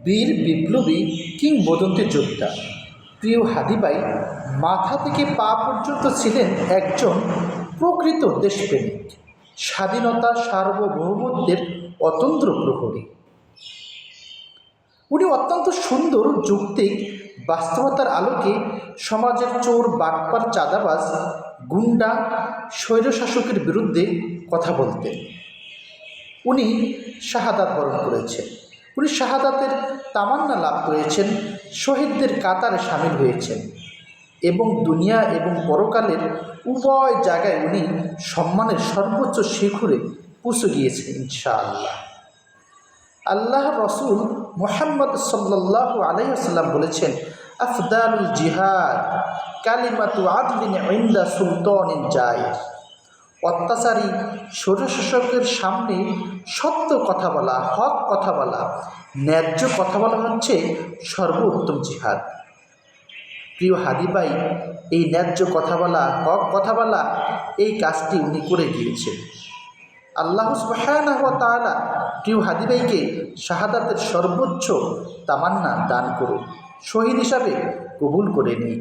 বীর বিপ্লবী কিংবদন্তি যোদ্ধা প্রিয় হাদি ভাই মাথা থেকে পা পর্যন্ত ছিলেন একজন প্রকৃত দেশপ্রেমিক, স্বাধীনতা সার্বভৌমত্বের অতন্দ্র প্রহরী। উনি অত্যন্ত সুন্দর যৌক্তিক বাস্তবতার আলোকে সমাজের চোর, বাটপার, চাঁদাবাজ, গুন্ডা, স্বৈরশাসকের বিরুদ্ধে কথা বলতেন। উনি শাহাদাত বরণ করেছেন, উনি শাহাদাতের তামান্না লাভ করেছেন, শহীদদের কাতারে সামিল হয়েছেন এবং দুনিয়া এবং পরকালের উভয় জায়গায় উনি সম্মানের সর্বোচ্চ শিখরে পৌঁছে গিয়েছেন ইনশাআল্লাহ। আল্লাহ রসুল মুহাম্মদ সাল্লাল্লাহু আলাইহি ওয়াসাল্লাম বলেছেন, আফদালুল জিহাদ কালিমাতু আদলিন ইনদা সুলতানিন জায়ের। অত্যাচারী স্বৈরশাসকের সামনে সত্য কথা বলা, হক কথা বলা, ন্যায্য কথা বলা হচ্ছে সর্বোত্তম জিহাদ। প্রিয় হাদি ভাই, এই ন্যায্য কথা বলা, হক কথা বলা, এই কাজটি উনি করে গিয়েছেন। আল্লাহ সুবহানাহু ওয়া তাআলা প্রিয় হাদি ভাইকে শাহাদাতের সর্বোচ্চ তামান্না দান করুন, শহীদ হিসাবে কবুল করে নিন।